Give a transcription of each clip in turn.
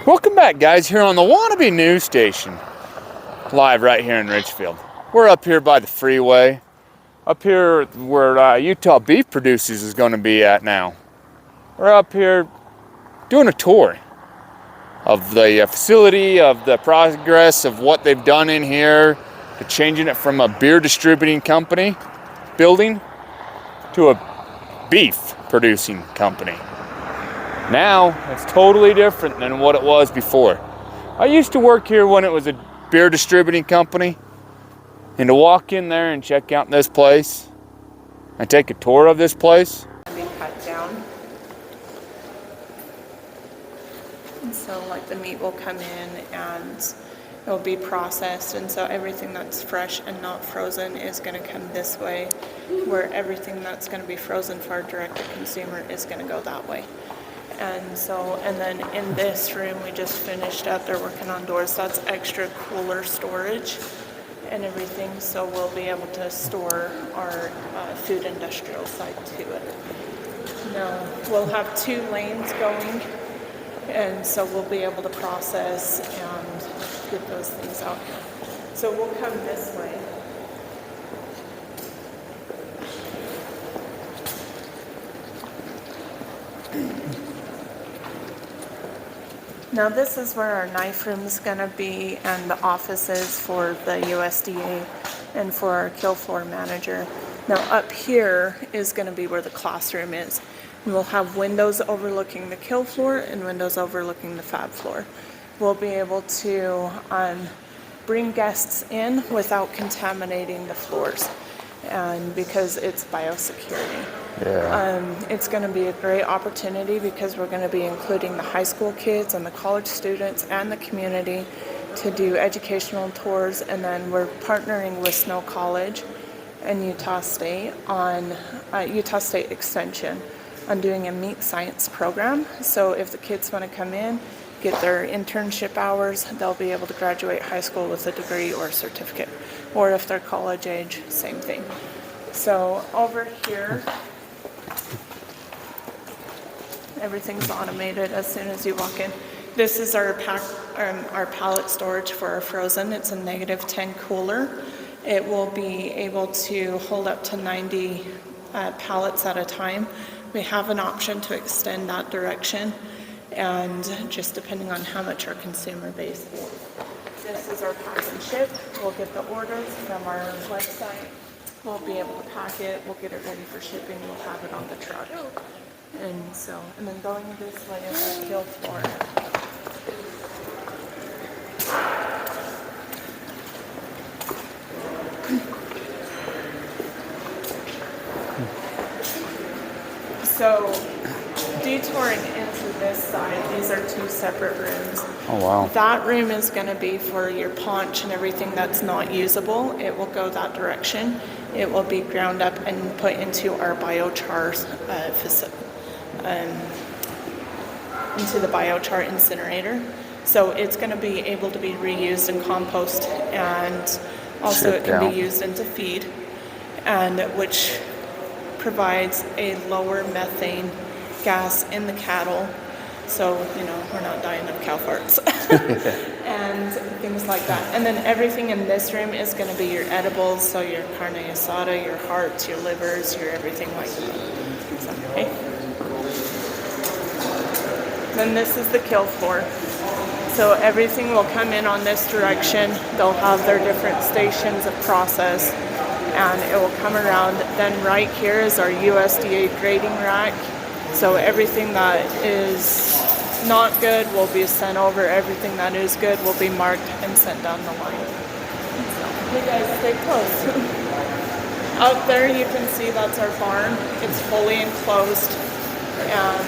Welcome back, guys, here on the Wannabe News Station, live right here in Richfield. We're up here by the freeway, up here where Utah Beef Producers is going to be at now. We're up here doing a tour of the facility, of the progress of what they've done in here, to changing it from a beer distributing company building to a beef producing company. Now, it's totally different than what it was before. I used to work here when it was a beer distributing company, and to walk in there and check out this place and take a tour of this place. Be cut down. And so like the meat will come in and it will be processed, and so everything that's fresh and not frozen is going to come this way, where everything that's going to be frozen for our direct to consumer is going to go that way. And then in this room we just finished up, they're working on doors, that's extra cooler storage and everything, so we'll be able to store our food industrial side to it. Now we'll have 2 lanes going, and so we'll be able to process and get those things out. So we'll come this way. Now this is where our knife room is going to be, and the offices for the USDA and for our kill floor manager. Now up here is going to be where the classroom is. We'll have windows overlooking the kill floor and windows overlooking the fab floor. We'll be able to bring guests in without contaminating the floors, and because it's biosecurity. Yeah. It's going to be a great opportunity because we're going to be including the high school kids and the college students and the community to do educational tours, and then we're partnering with Snow College and Utah State on Utah State Extension on doing a meat science program. So if the kids want to come in, get their internship hours, they'll be able to graduate high school with a degree or a certificate, or if they're college age, same thing. So over here, everything's automated as soon as you walk in. This is our pallet storage for our frozen. It's a -10 cooler. It will be able to hold up to 90 pallets at a time. We have an option to extend that direction, and just depending on how much our consumer base is. This is our pack and ship. We'll get the orders from our website. We'll be able to pack it. We'll get it ready for shipping. We'll have it on the truck. And then going this way is our kill floor. So detouring into this side, these are 2 separate rooms. Oh, wow. That room is going to be for your paunch and everything that's not usable. It will go that direction. It will be ground up and put into our biochar facility. Into the biochar incinerator. So it's going to be able to be reused in compost, and also it can be used into feed, and which provides a lower methane gas in the cattle, so we're not dying of cow farts and things like that. And then everything in this room is going to be your edibles, so your carne asada, your hearts, your livers, your everything like that. So, okay. Then this is the kill floor. So everything will come in on this direction. They'll have their different stations of process, and it will come around. Then right here is our USDA grading rack. So everything that is not good will be sent over. Everything that is good will be marked and sent down the line. So you guys stay close. Out there you can see that's our barn. It's fully enclosed, and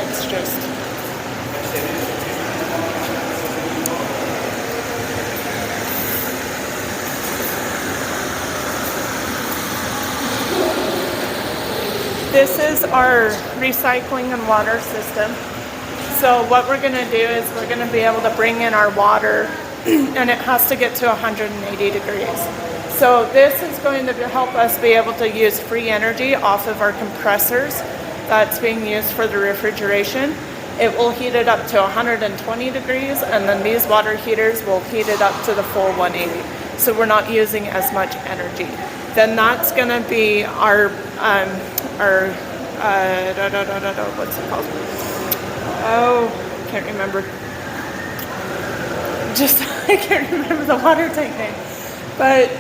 it's just this is our recycling and water system. So what we're going to do is we're going to be able to bring in our water, and it has to get to 180 degrees. So this is going to help us be able to use free energy off of our compressors that's being used for the refrigeration. it will heat it up to 120 degrees, and then these water heaters will heat it up to the full 180. So we're not using as much energy. Then that's gonna be our what's it called? Oh, can't remember. I can't remember the water tank name. But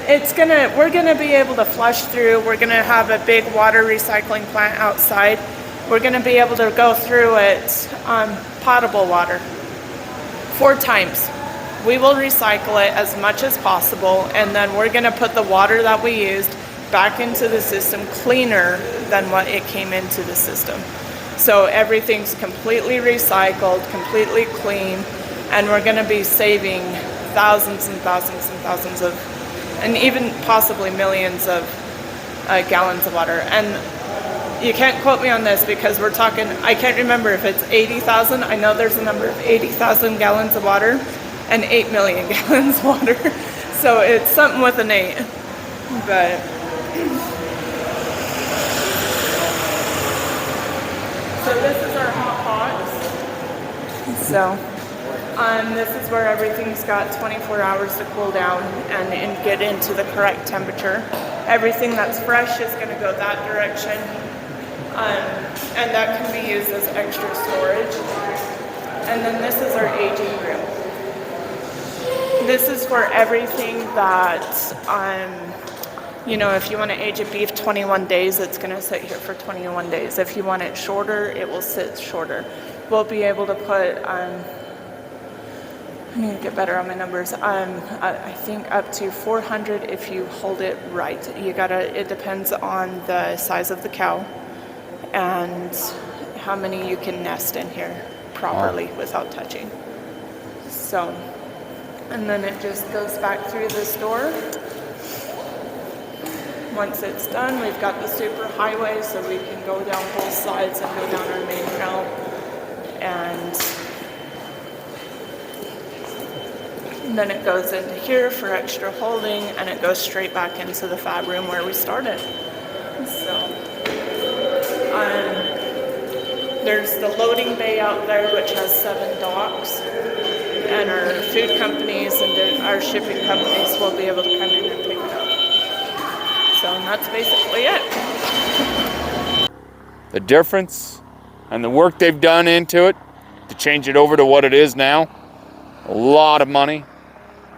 we're gonna be able to flush through. We're gonna have a big water recycling plant outside. We're gonna be able to go through it potable water 4 times. We will recycle it as much as possible, and then we're gonna put the water that we used back into the system cleaner than what it came into the system. So everything's completely recycled, completely clean, and we're gonna be saving thousands and thousands and thousands of, and even possibly millions of gallons of water. And you can't quote me on this because we're talking, I can't remember if it's 80,000. I know there's a number of 80,000 gallons of water and 8 million gallons of water. So it's something with an 8. But so this is our hot box. So this is where everything's got 24 hours to cool down and get into the correct temperature. Everything that's fresh is going to go that direction. And that can be used as extra storage. And then this is our aging room. This is for everything that, if you want to age a beef 21 days, it's going to sit here for 21 days. If you want it shorter, it will sit shorter. We'll be able to put, I need to get better on my numbers. I think up to 400 if you hold it right. It depends on the size of the cow and how many you can nest in here properly without touching. So, and then it just goes back through this door. Once it's done, we've got the super highway, so we can go down both sides and go down our main route. And then it goes into here for extra holding, and it goes straight back into the fab room where we started. So there's the loading bay out there, which has 7 docks, and our food companies and our shipping companies will be able to come in and pick it up. So that's basically it. The difference and the work they've done into it to change it over to what it is now, a lot of money,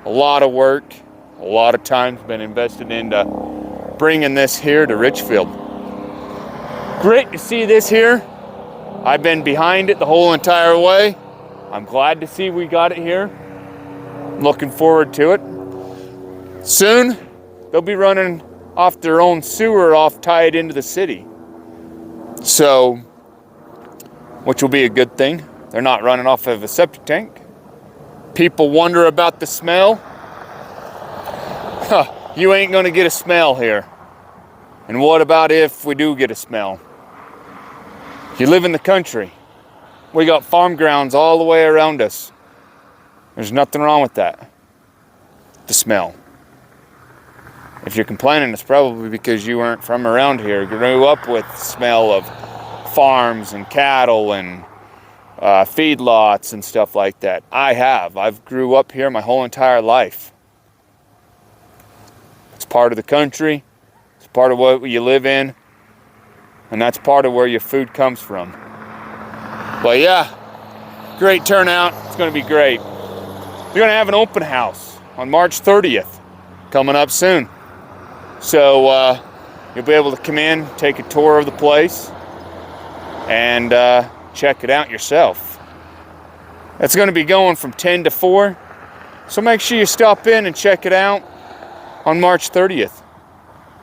a lot of work, a lot of time's been invested into bringing this here to Richfield. Great to see this here. I've been behind it the whole entire way. I'm glad to see we got it here. Looking forward to it. Soon, they'll be running off their own sewer tied into the city. So, which will be a good thing. They're not running off of a septic tank. People wonder about the smell. You ain't gonna get a smell here. And what about if we do get a smell? You live in the country. We got farm grounds all the way around us. There's nothing wrong with that. The smell. If you're complaining, it's probably because you weren't from around here. Grew up with the smell of farms and cattle and feedlots and stuff like that. I've grew up here my whole entire life. It's part of the country. It's part of what you live in. And that's part of where your food comes from. But yeah, great turnout. It's going to be great. We're going to have an open house on March 30th coming up soon. So you'll be able to come in, take a tour of the place, and check it out yourself. It's going to be going from 10 to 4. So make sure you stop in and check it out on March 30th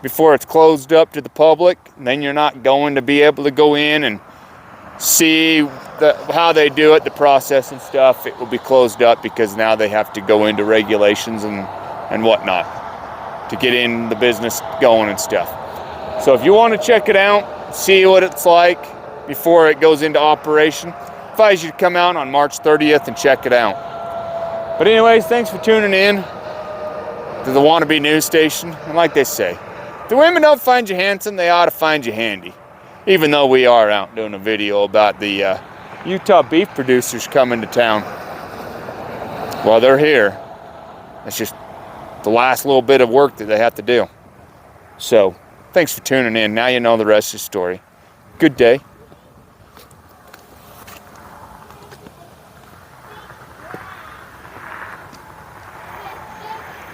before it's closed up to the public. And then you're not going to be able to go in and see how they do it, the process and stuff. It will be closed up because now they have to go into regulations and whatnot to get in the business going and stuff. So if you want to check it out, see what it's like before it goes into operation, I advise you to come out on March 30th and check it out. But anyways, thanks for tuning in to the Wannabe News Station. And like they say, if the women don't find you handsome, they ought to find you handy. Even though we are out doing a video about the Utah beef producers coming to town. Well, they're here. It's just the last little bit of work that they have to do. So, thanks for tuning in. Now you know the rest of the story. Good day.